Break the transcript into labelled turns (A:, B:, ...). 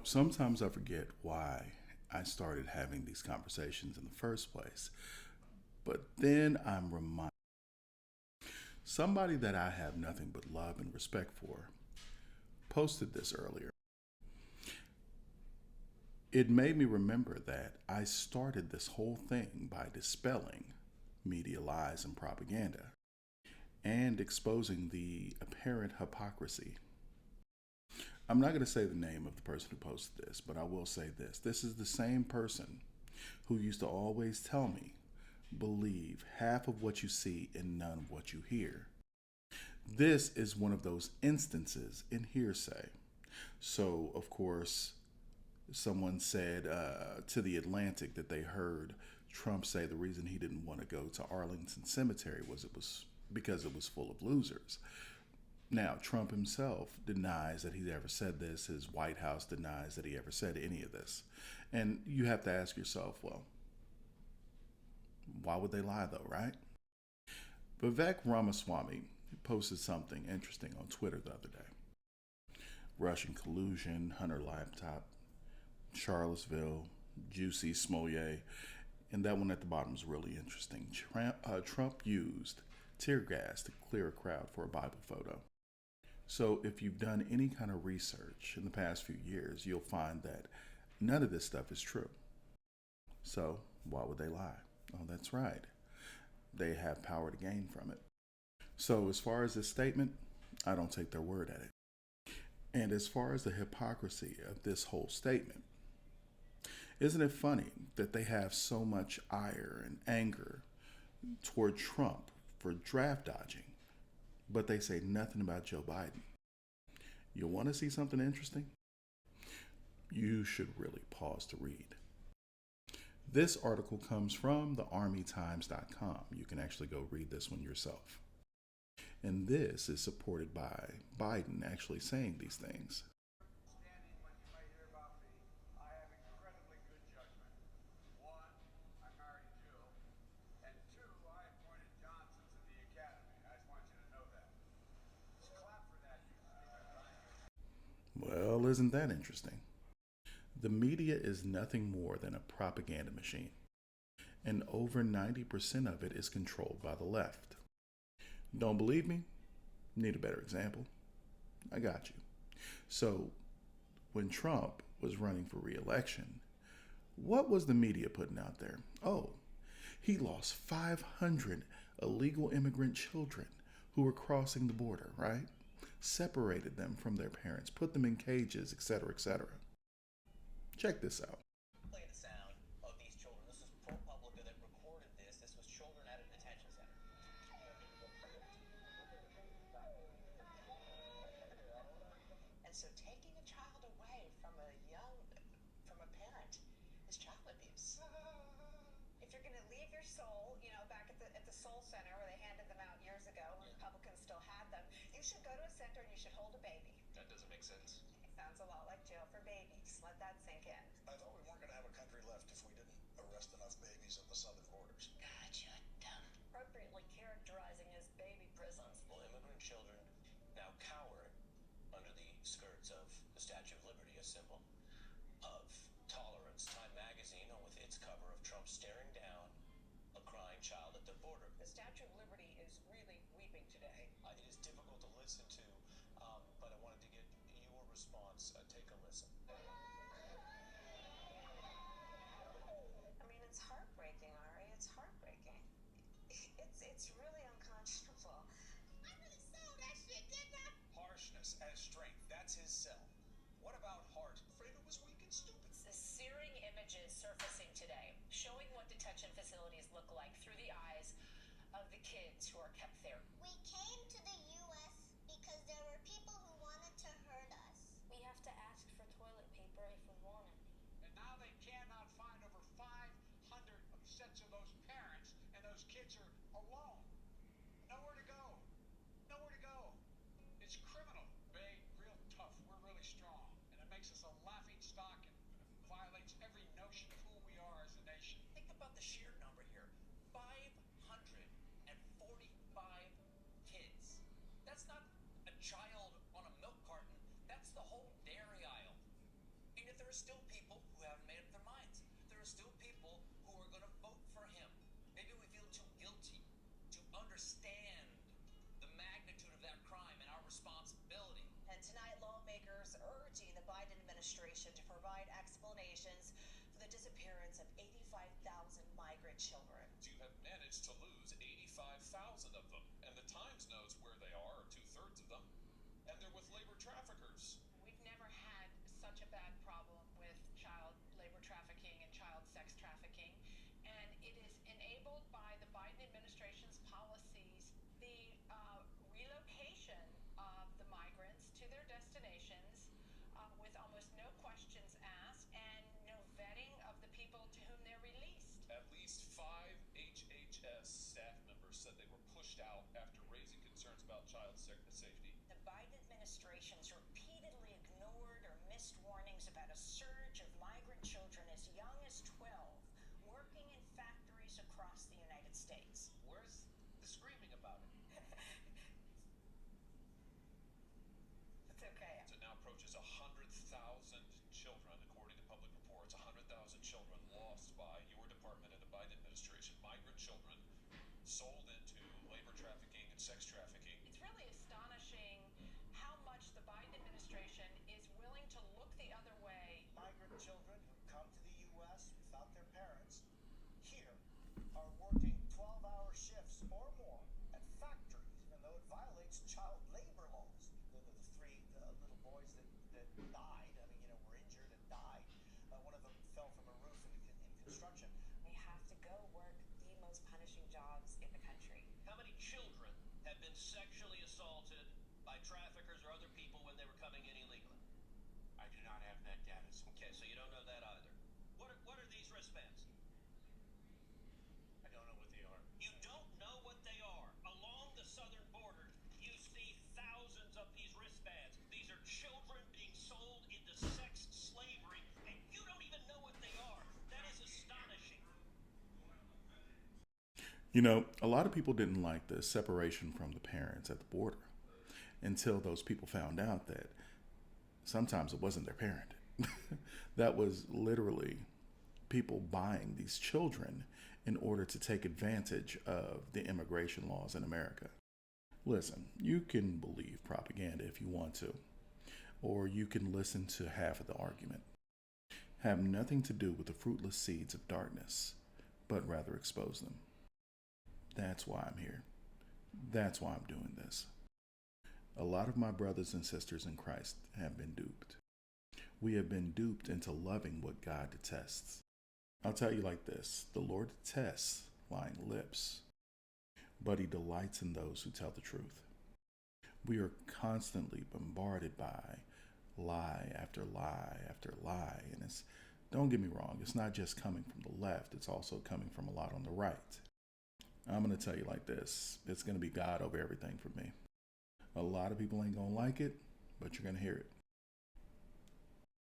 A: Sometimes I forget why I started having these conversations in the first place, but then I'm reminded somebody that I have nothing but love and respect for posted this earlier. It made me remember that I started this whole thing by dispelling media lies and propaganda and exposing the apparent hypocrisy. I'm not going to say the name of the person who posted this, but I will say this. This is the same person who used to always tell me, believe half of what you see and none of what you hear. This is one of those instances in hearsay. So, of course, someone said to the Atlantic that they heard Trump say the reason he didn't want to go to Arlington Cemetery was because it was full of losers. Now, Trump himself denies that he ever said this. His White House denies that he ever said any of this. And you have to ask yourself, well, why would they lie though, right? Vivek Ramaswamy posted something interesting on Twitter the other day. Russian collusion, Hunter laptop, Charlottesville, Juicy Smollett, and that one at the bottom is really interesting. Trump used tear gas to clear a crowd for a Bible photo. So, if you've done any kind of research in the past few years, you'll find that none of this stuff is true. So, why would they lie? Oh, that's right. They have power to gain from it. So, as far as this statement, I don't take their word at it. And as far as the hypocrisy of this whole statement, isn't it funny that they have so much ire and anger toward Trump for draft dodging, but they say nothing about Joe Biden? You want to see something interesting? You should really pause to read. This article comes from the armytimes.com. You can actually go read this one yourself. And this is supported by Biden actually saying these things. Well, isn't that interesting? The media is nothing more than a propaganda machine, and over 90% of it is controlled by the left. Don't believe me? Need a better example? I got you. So, when Trump was running for re election, what was the media putting out there? Oh, he lost 500 illegal immigrant children who were crossing the border, right? Separated them from their parents, put them in cages, etc., etc. Check this out.
B: Play the sound of these children. This was ProPublica that recorded this. This was children at a detention center. And so taking a child away from a parent is child abuse. If you're going to leave your soul, back at the Soul Center where they handed them out years ago when Republicans still had them, you should go to a center and you should hold a baby.
C: That doesn't make sense.
B: It sounds a lot like jail for babies. Let that sink in.
C: I thought we weren't going to have a country left if we didn't arrest enough babies at the southern borders.
B: God, you're dumb. Appropriately characterizing as baby prisons.
D: Well, immigrant children now cower under the skirts of the Statue of Liberty, a symbol of tolerance. Time magazine, with its cover of Trump staring down a crying child at the border.
B: The Statue of Liberty is really weeping today.
D: It is difficult to listen to, but I wanted to get your response. Take a listen.
B: I mean, it's heartbreaking, Ari. It's heartbreaking. It's really unconscionable.
E: I really sold that shit, didn't I?
C: Harshness as strength. That's his sell. What about heart? Afraid it was weak and stupid.
B: The searing images surfacing today, showing what detention facilities look like through the eyes of the kids who are kept there.
E: We came to the U.S. because there were people who wanted to hurt us.
F: We have to ask for toilet paper if we want it.
C: And now they cannot find over 500 sets of those parents, and those kids are alone. Nowhere to go. Nowhere to go. It's criminal. Bay, real tough. We're really strong. And it makes us a laughing stock and violates every notion of who we are as a nation.
D: Think about the sheer number here. 545 kids. That's not a child on a milk carton. That's the whole dairy aisle. are still people who haven't made up their minds. There are still people who are going to vote for him. Maybe we feel too guilty to understand the magnitude of that crime and our responsibility.
B: And tonight, lawmakers urging the Biden administration to provide explanations for the disappearance of 85,000 migrant children.
G: You have managed to lose 85,000 of them, and the Times knows where they are, or 2/3 of them, and they're with labor traffickers.
H: We've never had such a bad problem with child labor trafficking and child sex trafficking, and it is enabled by the Biden administration's policies. The relocation of the migrants to their destinations with almost no questions asked and no vetting of the people to whom they're released.
G: At least 5 HHS staff members said they were pushed out after raising concerns about child safety.
B: The Biden administration's repeatedly ignored or missed warnings about a surge of migrant children as young as 12 working in factories across the United States.
D: Where's the screaming about it?
B: It's okay.
G: It now approaches 100,000 children, according to public reports. 100,000 children lost by your department and the Biden administration. Migrant children sold into labor trafficking and sex trafficking.
H: It's really astonishing how much the Biden administration is willing to look the other way.
C: Migrant children who come to the U.S. without their parents here are working 12-hour shifts or more at factories, even though it violates child labor laws. The three little boys that died, were injured and died. One of them fell from a roof in construction.
B: They have to go work the most punishing jobs in the country.
D: How many children have been sexually assaulted by traffickers or other people when they were coming in illegally?
C: I do not have that data.
D: Okay, so you don't know that either. What are these wristbands?
C: I don't know what they are.
D: You don't know what they are. Along the southern border, you see thousands of these wristbands. These are children being sold into sex slavery, and you don't even know what they are. That is astonishing.
A: You know, a lot of people didn't like the separation from the parents at the border until those people found out that sometimes it wasn't their parent. That was literally people buying these children in order to take advantage of the immigration laws in America. Listen, you can believe propaganda if you want to, or you can listen to half of the argument. Have nothing to do with the fruitless seeds of darkness, but rather expose them. That's why I'm here. That's why I'm doing this. A lot of my brothers and sisters in Christ have been duped. We have been duped into loving what God detests. I'll tell you like this: the Lord detests lying lips, but he delights in those who tell the truth. We are constantly bombarded by lie after lie after lie, and don't get me wrong, it's not just coming from the left, it's also coming from a lot on the right. I'm going to tell you like this: it's going to be God over everything for me. A lot of people ain't going to like it, but you're going to hear it.